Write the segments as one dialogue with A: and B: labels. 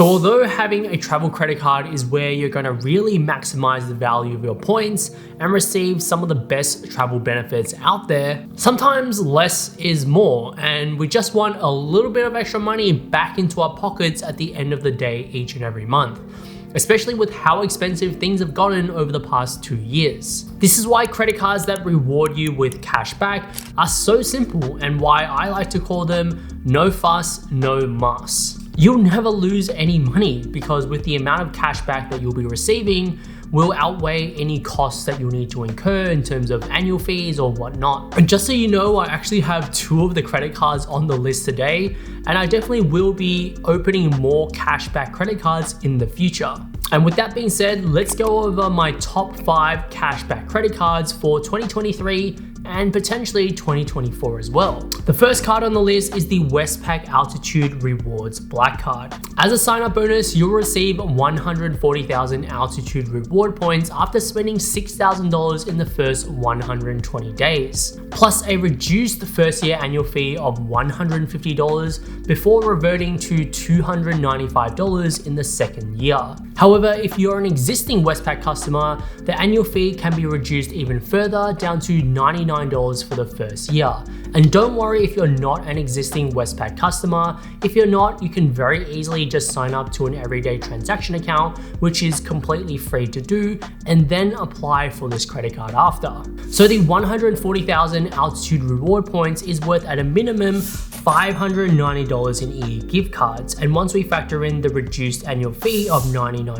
A: So although having a travel credit card is where you're going to really maximize the value of your points and receive some of the best travel benefits out there, sometimes less is more, and we just want a little bit of extra money back into our pockets at the end of the day each and every month, especially with how expensive things have gotten over the past 2 years. This is why credit cards that reward you with cash back are so simple, and why I like to call them no fuss, no muss. You'll never lose any money, because with the amount of cash back that you'll be receiving will outweigh any costs that you'll need to incur in terms of annual fees or whatnot. And just so you know, I actually have 2 of the credit cards on the list today, and I definitely will be opening more cashback credit cards in the future. And with that being said, let's go over my top 5 cashback credit cards for 2023 and potentially 2024 as well. The first card on the list is the Westpac Altitude Rewards Black Card. As a sign-up bonus, you'll receive 140,000 Altitude reward points after spending $6,000 in the first 120 days, plus a reduced first-year annual fee of $150 before reverting to $295 in the second year. However, if you're an existing Westpac customer, the annual fee can be reduced even further down to $99 for the first year. And don't worry if you're not an existing Westpac customer. If you're not, you can very easily just sign up to an everyday transaction account, which is completely free to do, and then apply for this credit card after. So the 140,000 Altitude reward points is worth at a minimum $590 in EU gift cards, and once we factor in the reduced annual fee of $99,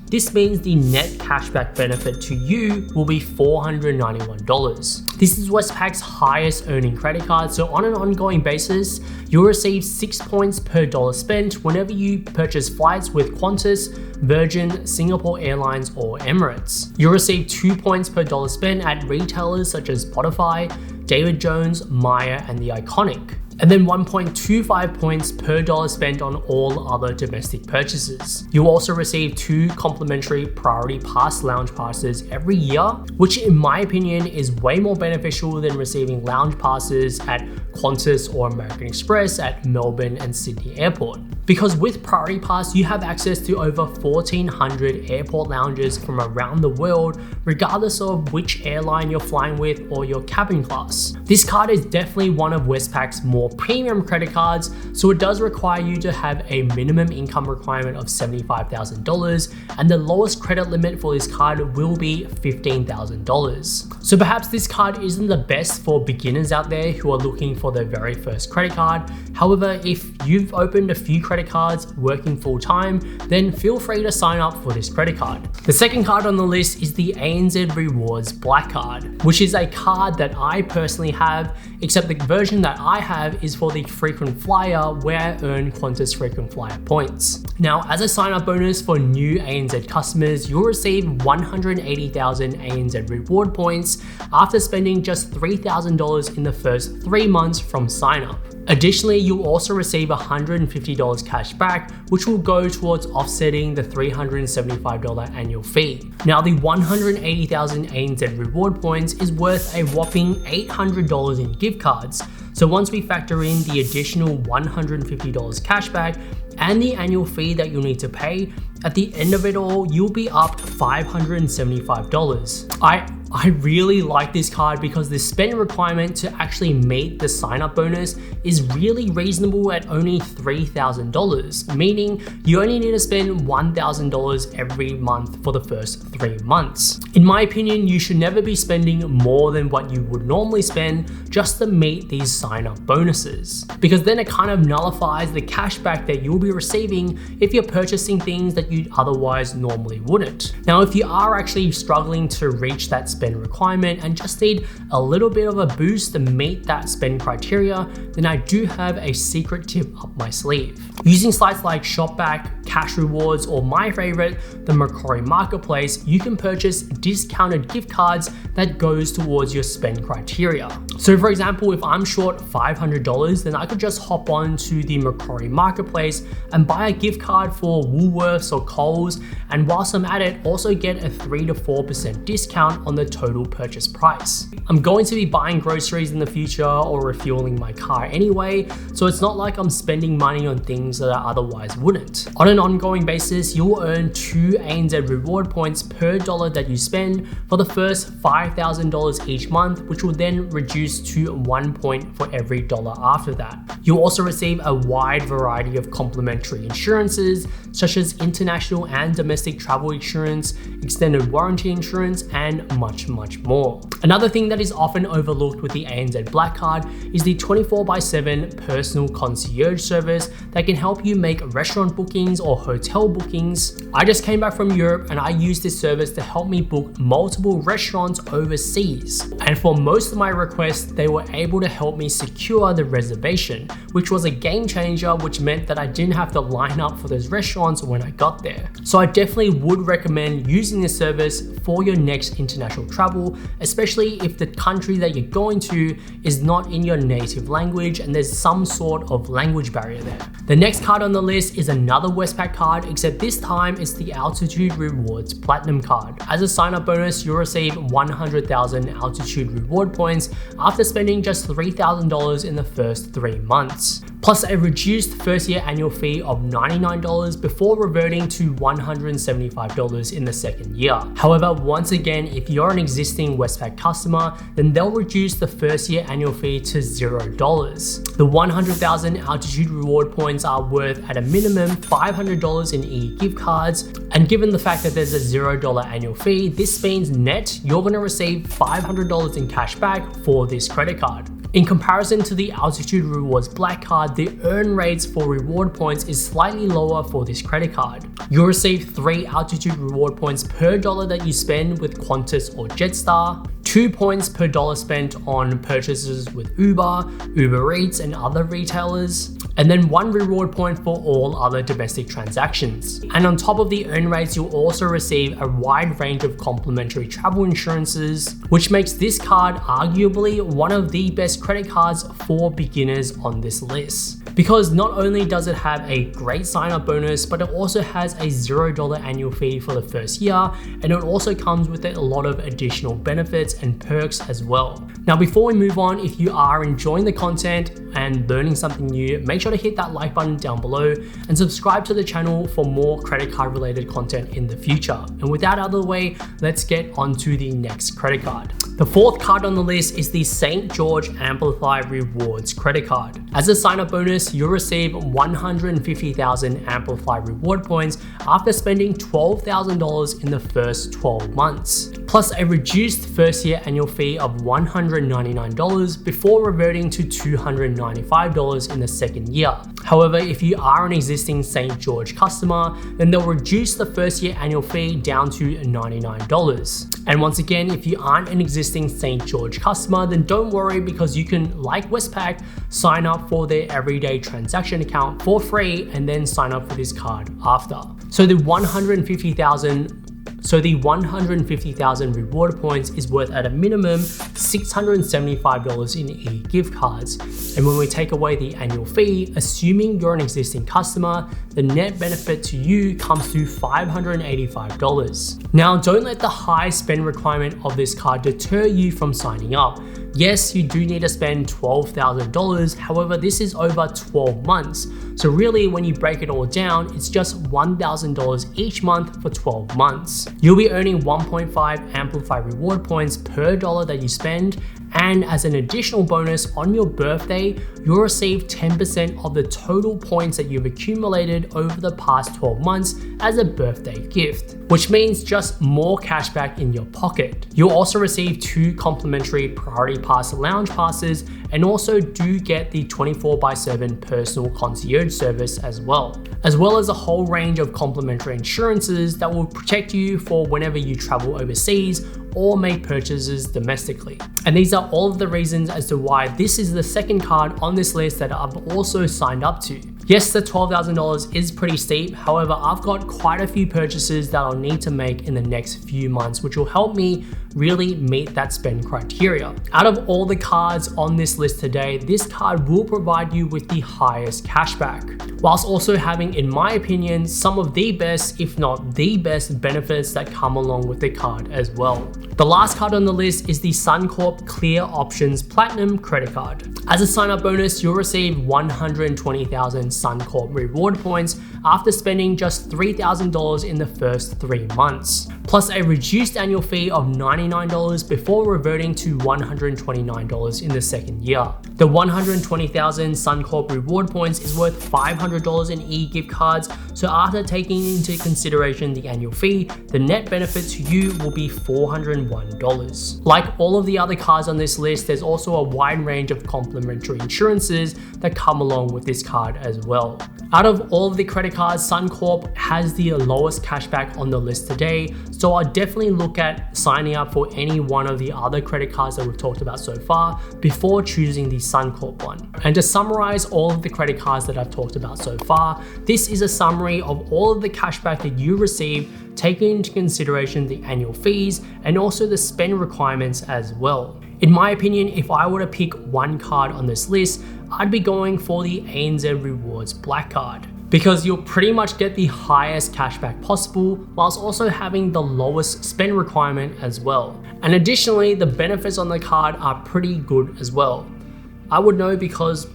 A: this means the net cashback benefit to you will be $491. This is Westpac's highest earning credit card, so on an ongoing basis, you'll receive 6 points per dollar spent whenever you purchase flights with Qantas, Virgin, Singapore Airlines, or Emirates. You'll receive 2 points per dollar spent at retailers such as Spotify, David Jones, Myer, and The Iconic, and then 1.25 points per dollar spent on all other domestic purchases. You'll also receive 2 complimentary Priority Pass lounge passes every year, which in my opinion is way more beneficial than receiving lounge passes at Qantas or American Express at Melbourne and Sydney Airport. Because with Priority Pass, you have access to over 1,400 airport lounges from around the world, regardless of which airline you're flying with or your cabin class. This card is definitely one of Westpac's more premium credit cards, so it does require you to have a minimum income requirement of $75,000, and the lowest credit limit for this card will be $15,000. So perhaps this card isn't the best for beginners out there who are looking for their very first credit card. However, if you've opened a few credit cards working full time, then feel free to sign up for this credit card. The second card on the list is the ANZ Rewards Black Card, which is a card that I personally have, except the version that I have is for the frequent flyer, where I earn Qantas frequent flyer points. Now, as a sign-up bonus for new ANZ customers, you'll receive 180,000 ANZ reward points after spending just $3,000 in the first 3 months from sign-up. Additionally, you'll also receive $150 cash back, which will go towards offsetting the $375 annual fee. Now, the 180,000 ANZ reward points is worth a whopping $800 in gift cards. So once we factor in the additional $150 cash back and the annual fee that you'll need to pay, at the end of it all, you'll be up $575. I really like this card because the spend requirement to actually meet the sign-up bonus is really reasonable at only $3,000, meaning you only need to spend $1,000 every month for the first 3 months. In my opinion, you should never be spending more than what you would normally spend just to meet these sign-up bonuses, because then it kind of nullifies the cash back that you'll be receiving if you're purchasing things that you otherwise normally wouldn't. Now, if you are actually struggling to reach that spend requirement and just need a little bit of a boost to meet that spend criteria, then I do have a secret tip up my sleeve. Using sites like Shopback, Cash Rewards, or my favorite, the Macquarie Marketplace, you can purchase discounted gift cards that goes towards your spend criteria. So for example, if I'm short $500, then I could just hop on to the Macquarie Marketplace and buy a gift card for Woolworths or Coles, and whilst I'm at it, also get a 3 to 4% discount on the total purchase price. I'm going to be buying groceries in the future or refueling my car anyway, so it's not like I'm spending money on things that I otherwise wouldn't. On an ongoing basis, you'll earn 2 ANZ reward points per dollar that you spend for the first $5,000 each month, which will then reduce to 1 point for every dollar after that. You'll also receive a wide variety of complimentary insurances, such as international and domestic travel insurance, extended warranty insurance, and much more. Another thing that is often overlooked with the ANZ Black Card is the 24/7 personal concierge service that can help you make restaurant bookings or hotel bookings. I just came back from Europe and I used this service to help me book multiple restaurants overseas. And for most of my requests, they were able to help me secure the reservation, which was a game changer, which meant that I didn't have to line up for those restaurants when I got there. So I definitely would recommend using this service for your next international travel, especially if the country that you're going to is not in your native language and there's some sort of language barrier there. The next card on the list is another Westpac card, except this time it's the Altitude Rewards Platinum Card. As a sign-up bonus, you'll receive 100,000 Altitude reward points after spending just $3,000 in the first 3 months, plus a reduced first-year annual fee of $99 before reverting to $175 in the second year. However, once again, if you're an existing Westpac customer, then they'll reduce the first-year annual fee to $0. The 100,000 Altitude reward points are worth at a minimum $500 in e-gift cards, and given the fact that there's a $0 annual fee, this means net you're going to receive $500 in cash back for this credit card. In comparison to the Altitude Rewards Black Card, the earn rates for reward points is slightly lower for this credit card. You'll receive 3 Altitude reward points per dollar that you spend with Qantas or Jetstar, 2 points per dollar spent on purchases with Uber, Uber Eats, and other retailers, and then 1 reward point for all other domestic transactions. And on top of the earn rates, you'll also receive a wide range of complimentary travel insurances, which makes this card arguably one of the best credit cards for beginners on this list. Because not only does it have a great sign-up bonus, but it also has a $0 annual fee for the first year, and it also comes with a lot of additional benefits and perks as well. Now, before we move on, if you are enjoying the content and learning something new, make sure to hit that like button down below and subscribe to the channel for more credit card related content in the future. And with that out of the way, let's get on to the next credit card. The fourth card on the list is the St. George Amplify Rewards credit card. As a sign-up bonus, you'll receive 150,000 Amplify reward points after spending $12,000 in the first 12 months, plus a reduced first-year annual fee of $199 before reverting to $295 in the second year. However, if you are an existing St. George customer, then they'll reduce the first-year annual fee down to $99. And once again, if you aren't an existing St. George customer, then don't worry, because you can, like Westpac, sign up for their everyday transaction account for free and then sign up for this card after. So the 150,000 reward points is worth at a minimum $675 in e-gift cards. And when we take away the annual fee, assuming you're an existing customer, the net benefit to you comes to $585. Now, don't let the high spend requirement of this card deter you from signing up. Yes, you do need to spend $12,000, however, this is over 12 months. So really, when you break it all down, it's just $1,000 each month for 12 months. You'll be earning 1.5 Amplify reward points per dollar that you spend, and as an additional bonus, on your birthday, you'll receive 10% of the total points that you've accumulated over the past 12 months as a birthday gift, which means just more cash back in your pocket. You'll also receive 2 complimentary Priority Pass lounge passes, and also do get the 24/7 personal concierge service as well as a whole range of complimentary insurances that will protect you for whenever you travel overseas or make purchases domestically. And these are all of the reasons as to why this is the second card on this list that I've also signed up to. Yes, the $12,000 is pretty steep. However, I've got quite a few purchases that I'll need to make in the next few months, which will help me really meet that spend criteria. Out of all the cards on this list today, this card will provide you with the highest cashback, whilst also having, in my opinion, some of the best, if not the best, benefits that come along with the card as well. The last card on the list is the Suncorp Clear Options Platinum Credit Card. As a sign-up bonus, you'll receive 120,000 Suncorp reward points after spending just $3,000 in the first 3 months, plus a reduced annual fee of $99 before reverting to $129 in the second year. The 120,000 Suncorp reward points is worth $500 in e-gift cards, so after taking into consideration the annual fee, the net benefit to you will be $401. Like all of the other cards on this list, there's also a wide range of complimentary insurances that come along with this card as well. Out of all of the credit cards, Suncorp has the lowest cashback on the list today, so I'll definitely look at signing up for any one of the other credit cards that we've talked about so far before choosing the Suncorp one. And to summarize all of the credit cards that I've talked about so far, this is a summary of all of the cashback that you receive, taking into consideration the annual fees and also the spend requirements as well. In my opinion, if I were to pick one card on this list, I'd be going for the ANZ Rewards Black Card, because you'll pretty much get the highest cashback possible whilst also having the lowest spend requirement as well. And additionally, the benefits on the card are pretty good as well. I would know because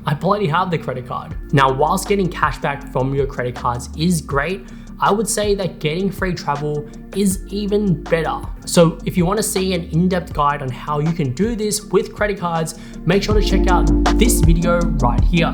A: I bloody have the credit card. Now, whilst getting cashback from your credit cards is great, I would say that getting free travel is even better. So if you want to see an in-depth guide on how you can do this with credit cards, make sure to check out this video right here.